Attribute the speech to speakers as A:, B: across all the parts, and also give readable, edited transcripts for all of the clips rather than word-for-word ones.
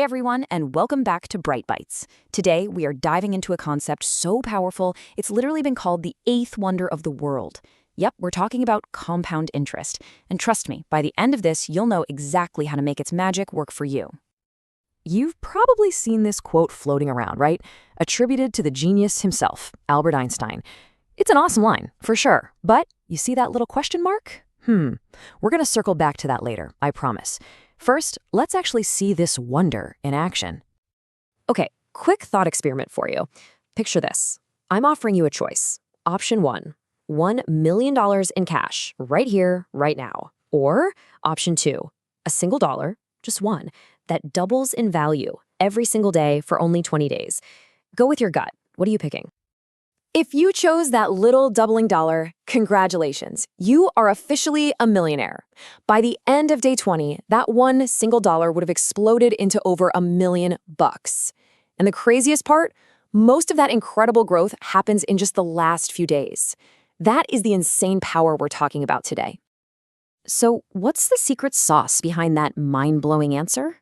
A: everyone, and welcome back to Bright Bites. Today, we are diving into a concept so powerful, it's literally been called the eighth wonder of the world. Yep, we're talking about compound interest. And trust me, by the end of this, you'll know exactly how to make its magic work for you. You've probably seen this quote floating around, right? Attributed to the genius himself, Albert Einstein. It's an awesome line, for sure. But you see that little question mark? We're going to circle back to that later, I promise. First, let's actually see this wonder in action. Okay, quick thought experiment for you. Picture this. I'm offering you a choice. Option 1, $1 million in cash, right here, right now. Or option 2, a single dollar, just one, that doubles in value every single day for only 20 days. Go with your gut. What are you picking? If you chose that little doubling dollar, congratulations. You are officially a millionaire. By the end of day 20, that one single dollar would have exploded into over $1 million. And the craziest part, most of that incredible growth happens in just the last few days. That is the insane power we're talking about today. So what's the secret sauce behind that mind-blowing answer?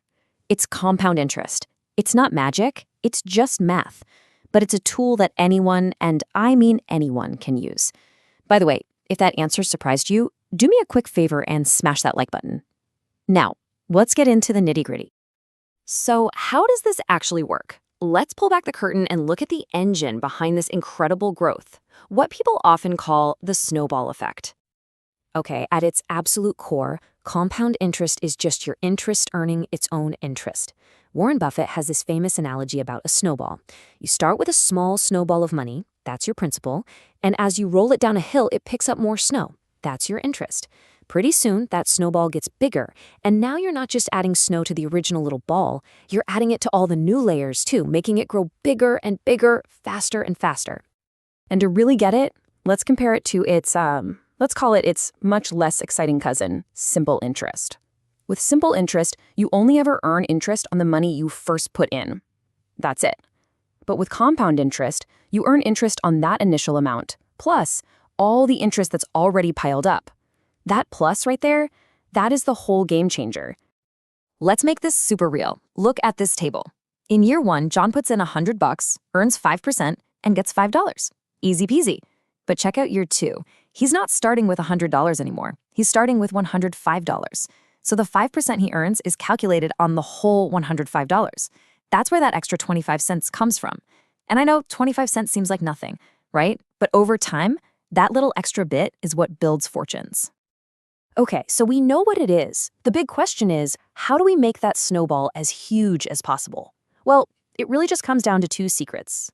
A: It's compound interest. It's not magic, it's just math. But it's a tool that anyone, and I mean anyone, can use. By the way, if that answer surprised you, do me a quick favor and smash that like button. Now, let's get into the nitty-gritty. So how does this actually work? Let's pull back the curtain and look at the engine behind this incredible growth, what people often call the snowball effect. Okay, at its absolute core, compound interest is just your interest earning its own interest. Warren Buffett has this famous analogy about a snowball. You start with a small snowball of money, that's your principal, and as you roll it down a hill, it picks up more snow. That's your interest. Pretty soon, that snowball gets bigger, and now you're not just adding snow to the original little ball, you're adding it to all the new layers too, making it grow bigger and bigger, faster and faster. And to really get it, let's compare it to let's call it its much less exciting cousin, simple interest. With simple interest, you only ever earn interest on the money you first put in. That's it. But with compound interest, you earn interest on that initial amount, plus all the interest that's already piled up. That plus right there, that is the whole game changer. Let's make this super real. Look at this table. In year 1, John puts in $100, earns 5%, and gets $5. Easy peasy. But check out year 2. He's not starting with $100 anymore. He's starting with $105. So the 5% he earns is calculated on the whole $105. That's where that extra 25 cents comes from. And I know 25 cents seems like nothing, right? But over time, that little extra bit is what builds fortunes. Okay, so we know what it is. The big question is, how do we make that snowball as huge as possible? Well, it really just comes down to 2 secrets.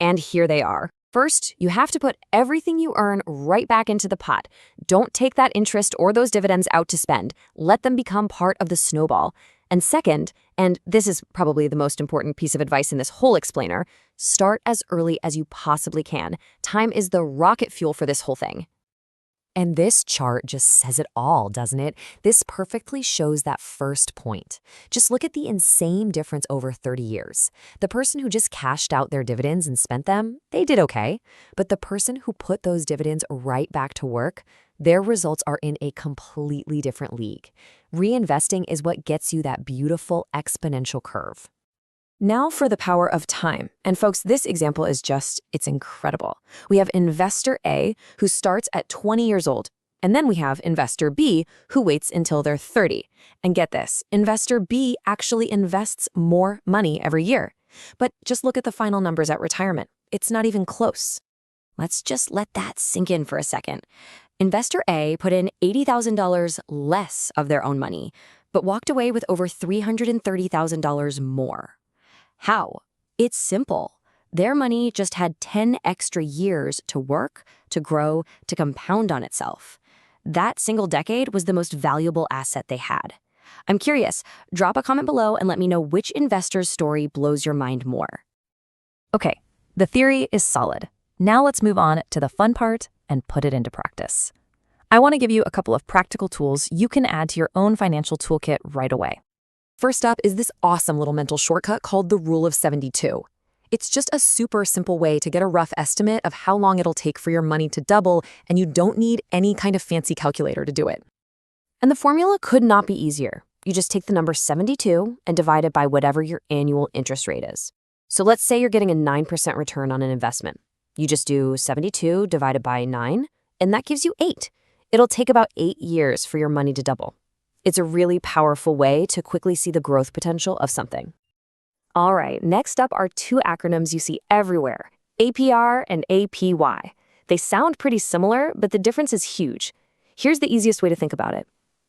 A: And here they are. First, you have to put everything you earn right back into the pot. Don't take that interest or those dividends out to spend. Let them become part of the snowball. And second, and this is probably the most important piece of advice in this whole explainer, start as early as you possibly can. Time is the rocket fuel for this whole thing. And this chart just says it all, doesn't it? This perfectly shows that first point. Just look at the insane difference over 30 years. The person who just cashed out their dividends and spent them, they did okay. But the person who put those dividends right back to work, their results are in a completely different league. Reinvesting is what gets you that beautiful exponential curve. Now for the power of time. And folks, this example is it's incredible. We have investor A, who starts at 20 years old. And then we have investor B, who waits until they're 30. And get this, investor B actually invests more money every year. But just look at the final numbers at retirement. It's not even close. Let's just let that sink in for a second. Investor A put in $80,000 less of their own money, but walked away with over $330,000 more. How? It's simple. Their money just had 10 extra years to work, to grow, to compound on itself. That single decade was the most valuable asset they had. I'm curious, drop a comment below and let me know which investor's story blows your mind more. Okay, the theory is solid. Now let's move on to the fun part and put it into practice. I want to give you a couple of practical tools you can add to your own financial toolkit right away. First up is this awesome little mental shortcut called the Rule of 72. It's just a super simple way to get a rough estimate of how long it'll take for your money to double, and you don't need any kind of fancy calculator to do it. And the formula could not be easier. You just take the number 72 and divide it by whatever your annual interest rate is. So let's say you're getting a 9% return on an investment. You just do 72 divided by 9, and that gives you 8. It'll take about 8 years for your money to double. It's a really powerful way to quickly see the growth potential of something. All right, next up are two acronyms you see everywhere, APR and APY. They sound pretty similar, but the difference is huge. Here's the easiest way to think about it.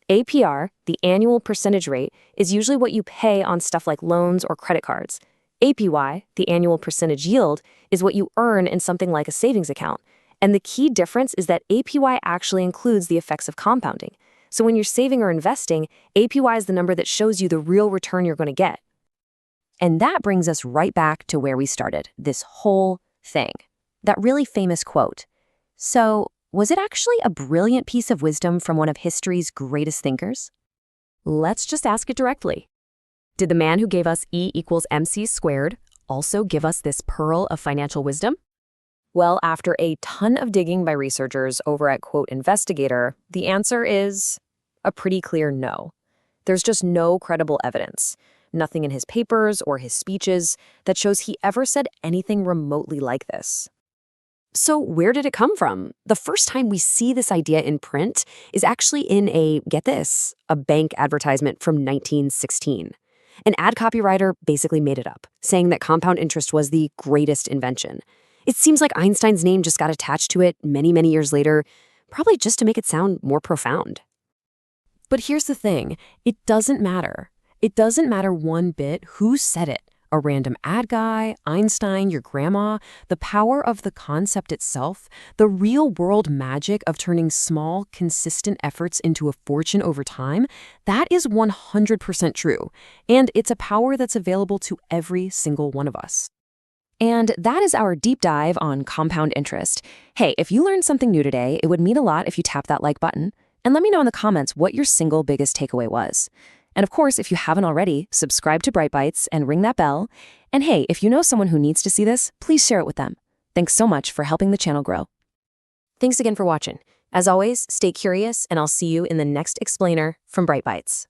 A: APR, the annual percentage rate, is usually what you pay on stuff like loans or credit cards. APY, the annual percentage yield, is what you earn in something like a savings account. And the key difference is that APY actually includes the effects of compounding. So when you're saving or investing, APY is the number that shows you the real return you're going to get. And that brings us right back to where we started, this whole thing. That really famous quote. So, was it actually a brilliant piece of wisdom from one of history's greatest thinkers? Let's just ask it directly. Did the man who gave us E equals MC squared also give us this pearl of financial wisdom? Well, after a ton of digging by researchers over at Quote Investigator, the answer is a pretty clear no. There's just no credible evidence, nothing in his papers or his speeches that shows he ever said anything remotely like this. So where did it come from? The first time we see this idea in print is actually in get this, a bank advertisement from 1916. An ad copywriter basically made it up, saying that compound interest was the greatest invention. It seems like Einstein's name just got attached to it many, many years later, probably just to make it sound more profound. But here's the thing, it doesn't matter. It doesn't matter one bit who said it. A random ad guy, Einstein, your grandma, the power of the concept itself, the real-world magic of turning small, consistent efforts into a fortune over time, that is 100% true. And it's a power that's available to every single one of us. And that is our deep dive on compound interest. Hey, if you learned something new today, it would mean a lot if you tap that like button. And let me know in the comments what your single biggest takeaway was. And of course, if you haven't already, subscribe to Bright Bites and ring that bell. And hey, if you know someone who needs to see this, please share it with them. Thanks so much for helping the channel grow. Thanks again for watching. As always, stay curious, and I'll see you in the next explainer from Bright Bites.